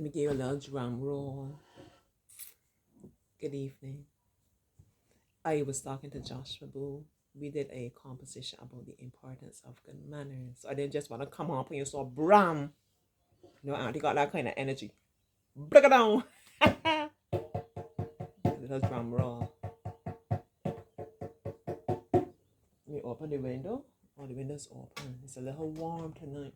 Let me give you a little drum roll. Good evening. I was talking to Joshua Boo. We did a composition about the importance of good manners. So I didn't just want to come up and you saw Bram. No, Auntie got that kind of energy. Break it down. Little drum roll. Let me open the window. Oh, the window's open. It's a little warm tonight.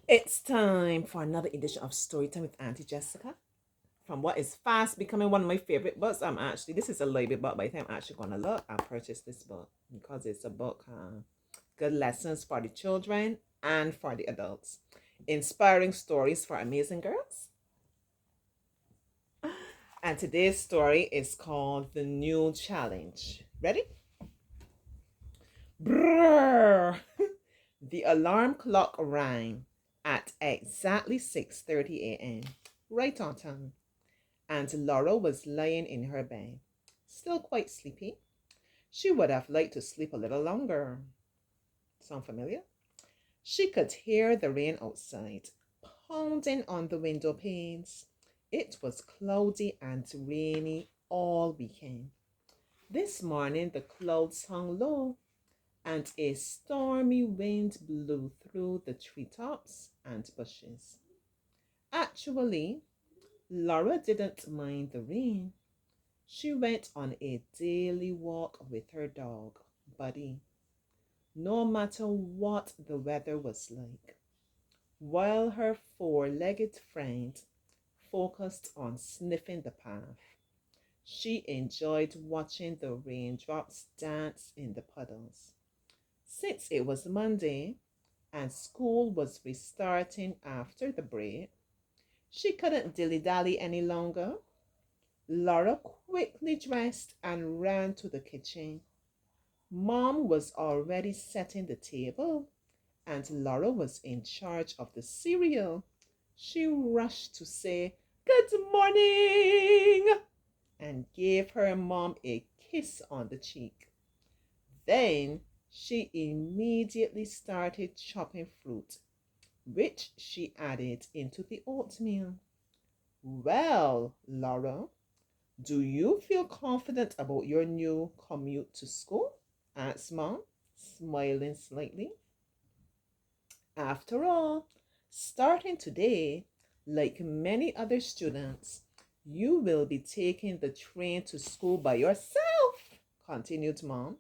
It's time for another edition of Storytime with Auntie Jessica. From what is fast becoming one of my favorite books. This is a little bit book. By the time I'm actually gonna look, I purchased this book because it's a book, good lessons for the children and for the adults, inspiring stories for amazing girls. And today's story is called The New Challenge. Ready? Brrr. The alarm clock rang at exactly 6:30 a.m. right on time. And Laura was lying in her bed, still quite sleepy. She would have liked to sleep a little longer. Sound familiar? She could hear the rain outside, pounding on the window panes. It was cloudy and rainy all weekend. This morning the clouds hung low, and a stormy wind blew through the treetops and bushes. Actually, Laura didn't mind the rain. She went on a daily walk with her dog, Buddy, no matter what the weather was like, while her four-legged friend focused on sniffing the path. She enjoyed watching the raindrops dance in the puddles. Since it was Monday and school was restarting after the break, she couldn't dilly-dally any longer. Laura quickly dressed and ran to the kitchen. Mom was already setting the table, and Laura was in charge of the cereal. She rushed to say, "Good morning," and gave her mom a kiss on the cheek. Then she immediately started chopping fruit, which she added into the oatmeal. "Well, Laura, do you feel confident about your new commute to school?" asked Mom, smiling slightly. "After all, starting today, like many other students, you will be taking the train to school by yourself," continued Mom.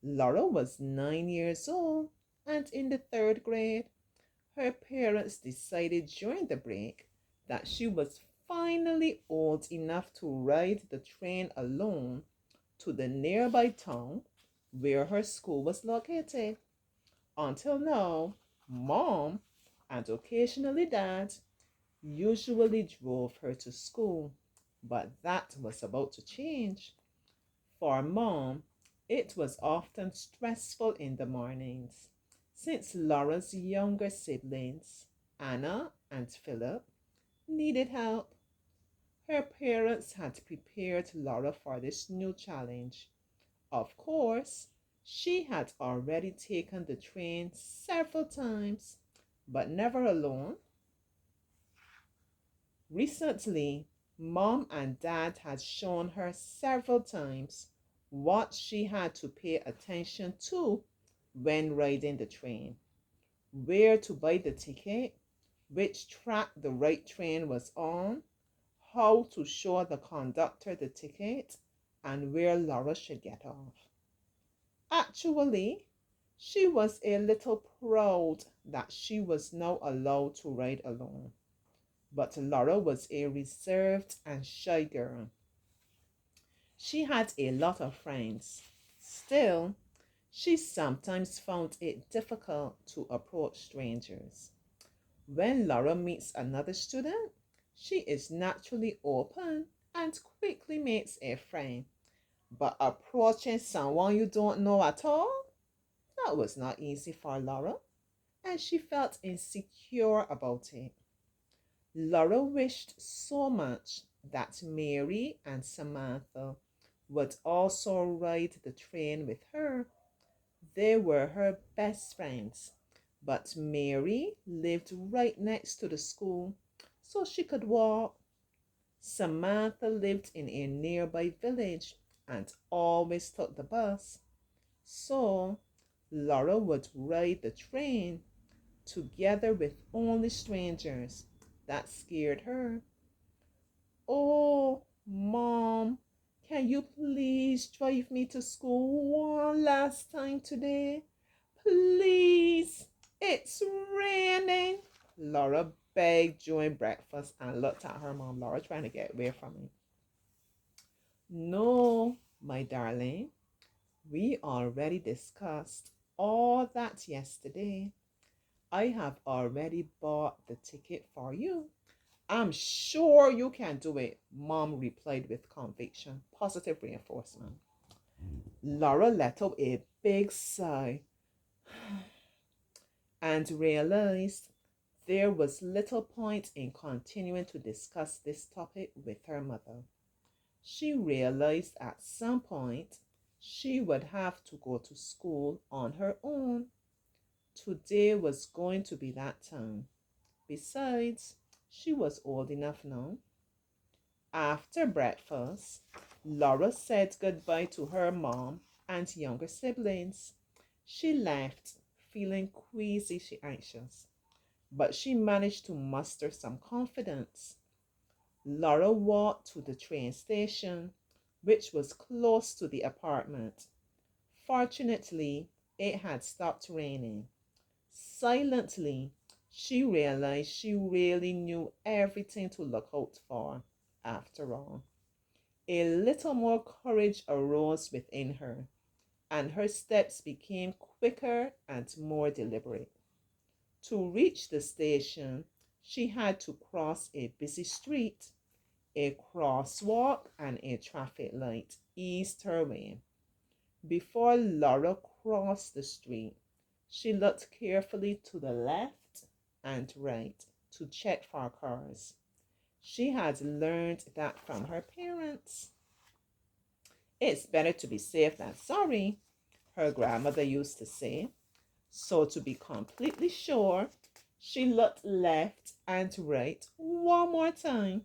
Laura was 9 years old and in the third grade. Her parents decided during the break that she was finally old enough to ride the train alone to the nearby town where her school was located. Until now, Mom and occasionally Dad usually drove her to school, but that was about to change. For Mom, it was often stressful in the mornings since Laura's younger siblings, Anna and Philip, needed help. Her parents had prepared Laura for this new challenge. Of course, she had already taken the train several times, but never alone. Recently, Mom and Dad had shown her several times what she had to pay attention to when riding the train: where to buy the ticket, which track the right train was on, how to show the conductor the ticket, and where Laura should get off. Actually, she was a little proud that she was now allowed to ride alone. But Laura was a reserved and shy girl. She had a lot of friends. Still, she sometimes found it difficult to approach strangers. When Laura meets another student, she is naturally open and quickly makes a friend. But approaching someone you don't know at all, that was not easy for Laura, and she felt insecure about it. Laura wished so much that Mary and Samantha would also ride the train with her. They were her best friends, But Mary lived right next to the school, so she could walk. Samantha lived in a nearby village and always took the bus. So Laura would ride the train together with only strangers. That scared her. Oh, Mom, can you please drive me to school one last time today? Please, it's raining. Laura begged during breakfast and looked at her mom. Laura trying to get away from me. No, my darling, we already discussed all that yesterday. I have already bought the ticket for you. I'm sure you can do it, Mom replied with conviction, positive reinforcement. Laura let out a big sigh and realized there was little point in continuing to discuss this topic with her mother. She realized at some point she would have to go to school on her own. Today was going to be that time. Besides, she was old enough now. After breakfast, Laura said goodbye to her mom and younger siblings. She left, feeling queasy anxious, but she managed to muster some confidence. Laura walked to the train station, which was close to the apartment. Fortunately, it had stopped raining. Silently, she realized she really knew everything to look out for, after all. A little more courage arose within her, and her steps became quicker and more deliberate. To reach the station, she had to cross a busy street. A crosswalk and a traffic light eased her way. Before Laura crossed the street, she looked carefully to the left and right to check for cars. She had learned that from her parents. It's better to be safe than sorry, her grandmother used to say. So, to be completely sure, she looked left and right one more time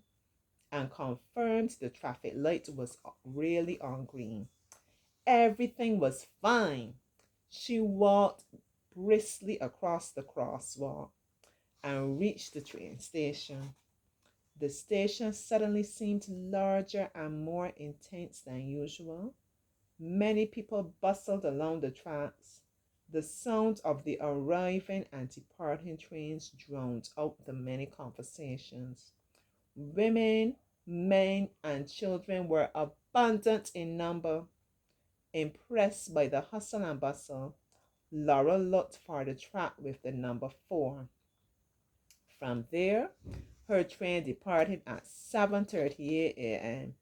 and confirmed the traffic light was really on green. Everything was fine. She walked briskly across the crosswalk and reached the train station. The station suddenly seemed larger and more intense than usual. Many people bustled along the tracks. The sound of the arriving and departing trains drowned out the many conversations. Women, men, and children were abundant in number. Impressed by the hustle and bustle, Laura looked for the track with the number 4. From there, her train departed at 7:38 a.m.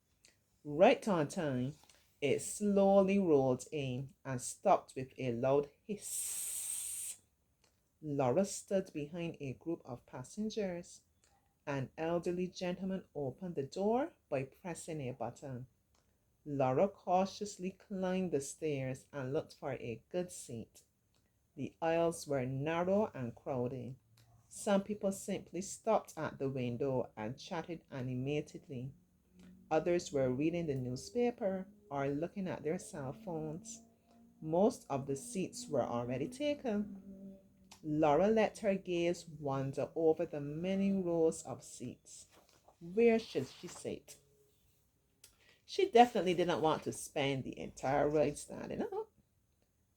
Right on time, it slowly rolled in and stopped with a loud hiss. Laura stood behind a group of passengers. An elderly gentleman opened the door by pressing a button. Laura cautiously climbed the stairs and looked for a good seat. The aisles were narrow and crowded. Some people simply stopped at the window and chatted animatedly. Others were reading the newspaper or looking at their cell phones. Most of the seats were already taken. Laura let her gaze wander over the many rows of seats. Where should she sit? She definitely didn't want to spend the entire ride standing up.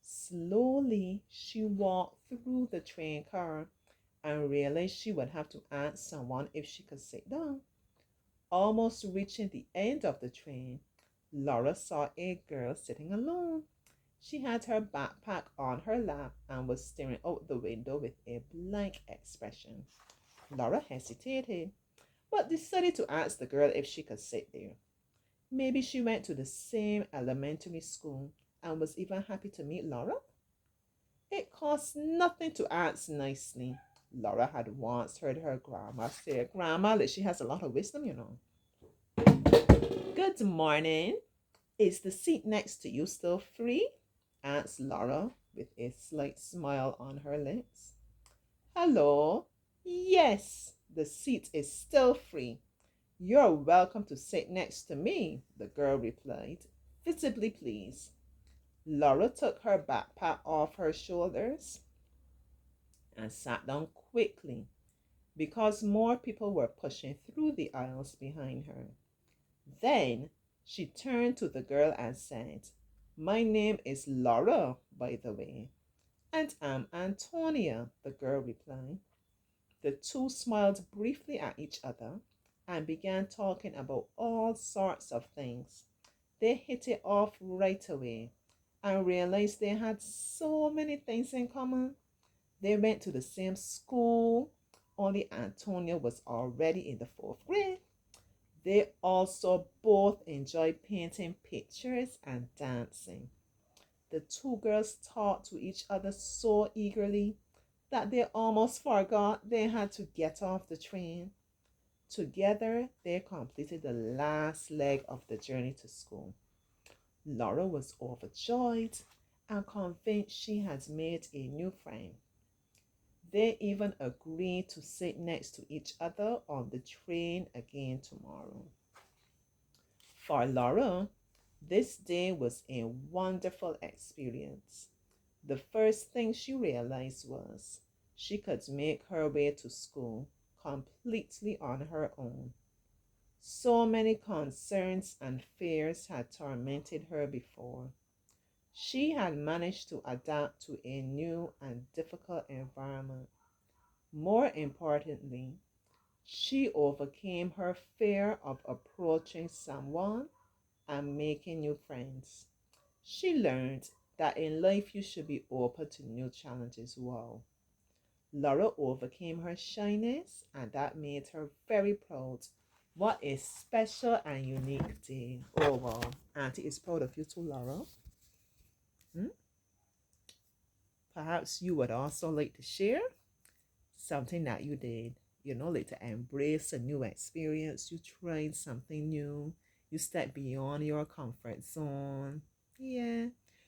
Slowly, she walked through the train car and realized she would have to ask someone if she could sit down. Almost reaching the end of the train, Laura saw a girl sitting alone. She had her backpack on her lap and was staring out the window with a blank expression. Laura hesitated, but decided to ask the girl if she could sit there. Maybe she went to the same elementary school and was even happy to meet Laura. It cost nothing to ask nicely. Laura had once heard her grandma say, Grandma, that she has a lot of wisdom, you know. Good morning. Is the seat next to you still free? Asked Laura with a slight smile on her lips. Hello? Yes, the seat is still free. You're welcome to sit next to me, the girl replied, visibly pleased. Laura took her backpack off her shoulders and sat down quickly because more people were pushing through the aisles behind her. Then she turned to the girl and said, My name is Laura, by the way. And I'm Antonia, the girl replied. The two smiled briefly at each other and began talking about all sorts of things. They hit it off right away and realized they had so many things in common. They went to the same school, only Antonia was already in the fourth grade. They also both enjoyed painting pictures and dancing. The two girls talked to each other so eagerly that they almost forgot they had to get off the train. Together, they completed the last leg of the journey to school. Laura was overjoyed and convinced she had made a new friend. They even agreed to sit next to each other on the train again tomorrow. For Laura, this day was a wonderful experience. The first thing she realized was she could make her way to school completely on her own. So many concerns and fears had tormented her before. She had managed to adapt to a new and difficult environment. More importantly, she overcame her fear of approaching someone and making new friends. She learned that in life you should be open to new challenges. Wow. Laura overcame her shyness, and that made her very proud. What a special and unique day. Oh, wow. Auntie is proud of you too, Laura. Hmm? Perhaps you would also like to share something that you did. Like to embrace a new experience. You tried something new. You stepped beyond your comfort zone. Yeah.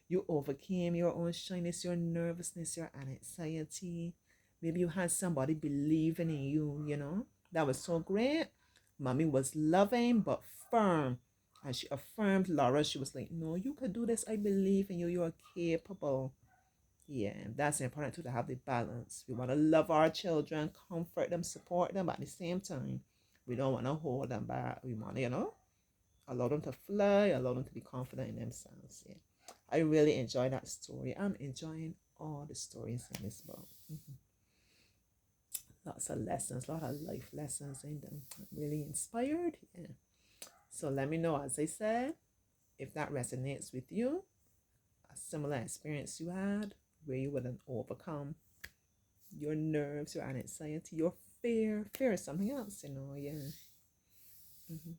You overcame your own shyness, your nervousness, your anxiety. Maybe you had somebody believing in you. That was so great. Mommy was loving but firm. And she affirmed Laura. She was like, No, you could do this. I believe in you. You are capable. Yeah, that's important too, to have the balance. We want to love our children, comfort them, support them, but at the same time, we don't want to hold them back. We want to, allow them to fly, allow them to be confident in themselves. Yeah, I really enjoy that story. I'm enjoying all the stories in this book. Lots of lessons, a lot of life lessons in them. I'm really inspired. Yeah. So let me know, as I said, if that resonates with you, a similar experience you had where you wouldn't overcome your nerves, your anxiety, your fear. Fear is something else, yeah. hmm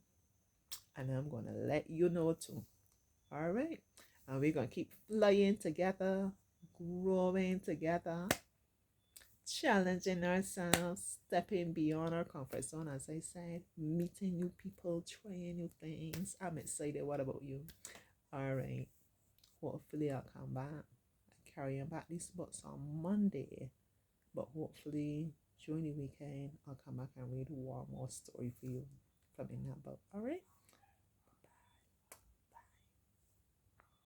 And I'm going to let you know too. All right. And we're going to keep flying together, growing together, challenging ourselves, stepping beyond our comfort zone, as I said, meeting new people, trying new things. I'm excited. What about you? All right. Hopefully, I'll come back and carry on back these books on Monday. But hopefully during the weekend I'll come back and read one more story for you from in that book. All right.